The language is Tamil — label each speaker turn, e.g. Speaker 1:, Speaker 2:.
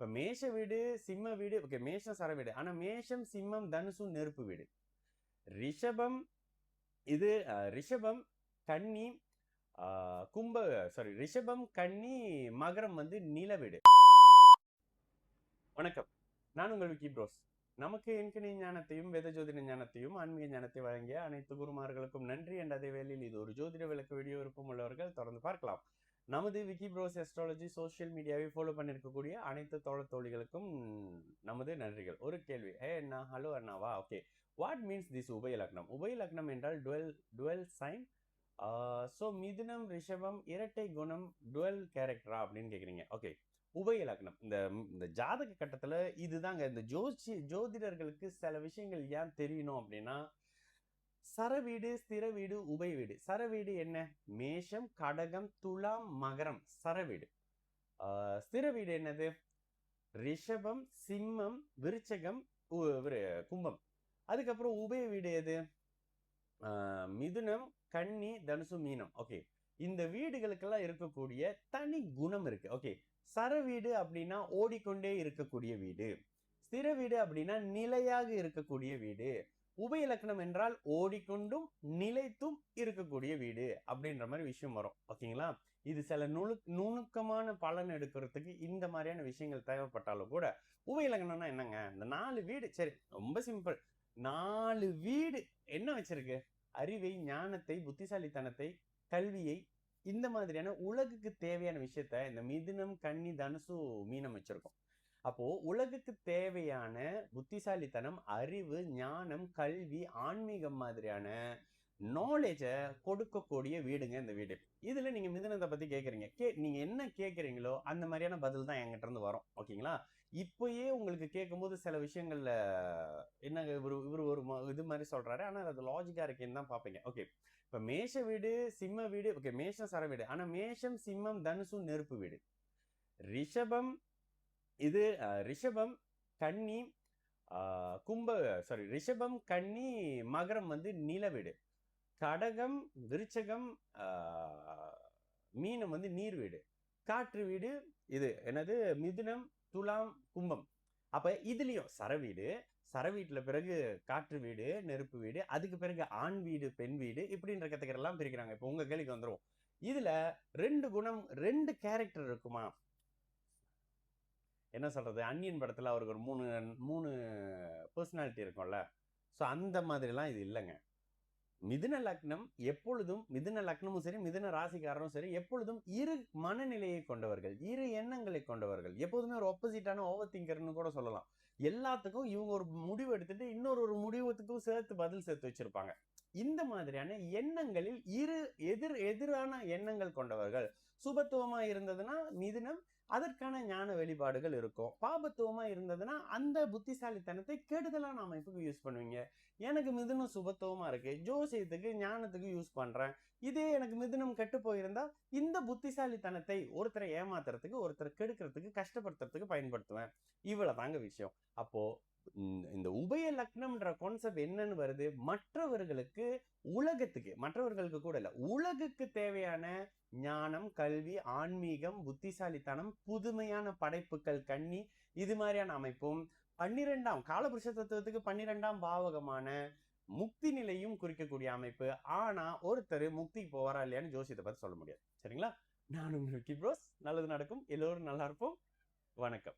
Speaker 1: இப்ப மேஷ வீடு சிம்ம வீடு, ஓகே, மேஷம் சர வீடு. ஆனா மேஷம் சிம்மம் தனுசும் நெருப்பு வீடு. ரிஷபம் இது ரிஷபம் கன்னி கும்ப சாரி ரிஷபம் கன்னி மகரம் வந்து நில வீடு. வணக்கம், நான் உங்கள் விக்கி ப்ரோஸ். நமக்கு எண்கணி ஞானத்தையும் வேத ஜோதிட ஞானத்தையும் ஆன்மீக ஞானத்தை வழங்கிய அனைத்து குருமார்களுக்கும் நன்றி. என்ற அதே வேளையில் இது ஒரு ஜோதிட விளக்க வீடியோ விருப்பம் உள்ளவர்கள் தொடர்ந்து பார்க்கலாம். நமது விக்கி ப்ரோஸ் அஸ்ட்ராலஜி சோஷியல் மீடியாவை ஃபாலோ பண்ணிருக்கக்கூடிய அனைத்து தோழர் தோழிகளுக்கும் நமது நன்றிகள். ஒரு கேள்வி, அண்ணா, ஹலோ அண்ணாவா? ஓகே, வாட் மீன்ஸ் திஸ் உபய லக்னம்? உபய லக்னம் என்றால் டுவெல் சைன். ஸோ மிதுனம் ரிஷபம் இரட்டை குணம் டுவெல் கேரக்டரா அப்படின்னு கேட்குறீங்க. ஓகே, உபய லக்னம் இந்த ஜாதக கட்டத்துல இதுதாங்க. இந்த ஜோதிடர்களுக்கு சில விஷயங்கள் ஏன் தெரியணும் அப்படின்னா, சரவீடு ஸ்திர வீடு உபய வீடு. சரவீடு என்ன? மேஷம் கடகம் துலாம் மகரம் சரவீடு. ஸ்திர வீடு என்னது? ரிஷபம் சிம்மம் விருச்சகம் கும்பம். அதுக்கப்புறம் உபய வீடு எது? மிதுனம் கன்னி தனுசு மீனம். ஓகே, இந்த வீடுகளுக்கெல்லாம் இருக்கக்கூடிய தனி குணம் இருக்கு. ஓகே, சர வீடு அப்படின்னா ஓடிக்கொண்டே இருக்கக்கூடிய வீடு. ஸ்திர வீடு அப்படின்னா நிலையாக இருக்கக்கூடிய வீடு. உபய லக்னம் என்றால் ஓடிக்கொண்டும் நிலைத்தும் இருக்கக்கூடிய வீடு அப்படின்ற மாதிரி விஷயம் வரும். ஓகேங்களா? இது சில நுணுக்கமான பலன் எடுக்கிறதுக்கு இந்த மாதிரியான விஷயங்கள் தேவைப்பட்டாலும் கூட, உபய லக்னம்னா என்னங்க? இந்த 4 வீடு, சரி ரொம்ப சிம்பிள். 4 வீடு என்ன வச்சிருக்கு? அறிவை, ஞானத்தை, புத்திசாலித்தனத்தை, கல்வியை, இந்த மாதிரியான உலகுக்கு தேவையான விஷயத்த இந்த மிதுனம் கன்னி தனுசு மீனம் வச்சிருக்கோம். அப்போ உலகுக்கு தேவையான புத்திசாலித்தனம், அறிவு, ஞானம், கல்வி, ஆன்மீகம் மாதிரியான நாலேஜை கொடுக்கக்கூடிய வீடுங்க இந்த வீடு. இதுல நீங்க மிதுனத்தை பத்தி கேக்குறீங்க. நீங்க என்ன கேக்குறீங்களோ அந்த மாதிரியான பதில் தான் என்கிட்ட இருந்து வரும். ஓகேங்களா? இப்பயே உங்களுக்கு கேட்கும்போது சில விஷயங்கள்ல என்னங்க இவரு ஒரு இது மாதிரி சொல்றாரு, ஆனா அது லாஜிக்கா இருக்கேன்னு தான் பாப்பீங்க. ஓகே, இப்ப மேஷ வீடு சிம்ம வீடு, ஓகே, மேஷம் சர வீடு. ஆனா மேஷம் சிம்மம் தனுசும் நெருப்பு வீடு. ரிஷபம் இது ரிஷபம் கன்னி ரிஷபம் கன்னி மகரம் வந்து நில வீடு. கடகம் விருச்சகம் மீனம் வந்து நீர் வீடு. காற்று வீடு இது என்னது? மிதுனம் துலாம் கும்பம். அப்ப இதுலயும் சர வீட்டுல பிறகு காற்று வீடு நெருப்பு வீடு, அதுக்கு பிறகு ஆண் வீடு பெண் வீடு, இப்படின்ற கத்துக்கிறெல்லாம் பிரிக்கிறாங்க. இப்ப உங்க கேள்விக்கு வந்துரும், இதுல 2 குணம் 2 கேரக்டர் இருக்குமா? என்ன சொல்றது, அன்னியன் படத்துல அவருக்கு ஒரு 3 பர்சனாலிட்டி இருக்கும்ல. ஸோ அந்த மாதிரிலாம் இது இல்லைங்க. மிதுன லக்னம் எப்பொழுதும், மிதுன லக்னமும் சரி மிதுன ராசிக்காரரும் சரி, எப்பொழுதும் இரு மனநிலையை கொண்டவர்கள், இரு எண்ணங்களை கொண்டவர்கள். எப்போதுமே ஒரு ஆப்போசிட்டான ஓவர் திங்கர்னு கூட சொல்லலாம். எல்லாத்துக்கும் இவங்க ஒரு முடிவு எடுத்துட்டு இன்னொரு முடிவுத்துக்கும் சேர்த்து பதில் சேர்த்து வச்சிருப்பாங்க. இந்த மாதிரியான எண்ணங்களில் எதிரான எண்ணங்கள் கொண்டவர்கள். சுபத்துவமா இருந்ததுன்னா மிதுனம், அதற்கான ஞான வெளிப்பாடுகள் இருக்கும். பாபத்துவமா இருந்ததுன்னா அந்த புத்திசாலித்தனத்தை கெடுதலான அமைப்புக்கு யூஸ் பண்ணுவீங்க. எனக்கு மிதுனம் சுபத்துவமா இருக்கு, ஜோசியத்துக்கு ஞானத்துக்கு யூஸ் பண்றேன். இதே எனக்கு மிதுனம் கெட்டு போயிருந்தா இந்த புத்திசாலித்தனத்தை ஒருத்தரை ஏமாத்துறதுக்கு, ஒருத்தரை கெடுக்கிறதுக்கு, கஷ்டப்படுத்துறதுக்கு பயன்படுத்துவேன். இவ்வளவுதாங்க விஷயம். அப்போ இந்த உபய லக்னம்ன்ற கான்செப்ட் என்னன்னு வருது? மற்றவர்களுக்கு, உலகத்துக்கு, மற்றவர்களுக்கு கூட இல்ல, உலகுக்கு தேவையான ஞானம், கல்வி, ஆன்மீகம், புத்திசாலித்தனம், புதுமையான படைப்புகள், கன்னி, இது மாதிரியான அமைப்பும் 12ஆம் காலபுருஷ தத்துவத்துக்கு 12ஆம் பாவகமான முக்தி நிலையும் குறிக்கக்கூடிய அமைப்பு. ஆனா ஒருத்தர் முக்திக்கு போவாரா இல்லையான்னு ஜோசியத்தை பத்தி சொல்ல முடியாது. சரிங்களா? நான் உங்களுக்கு ப்ரோஸ், நல்லது நடக்கும், எல்லோரும் நல்லா இருப்போம். வணக்கம்.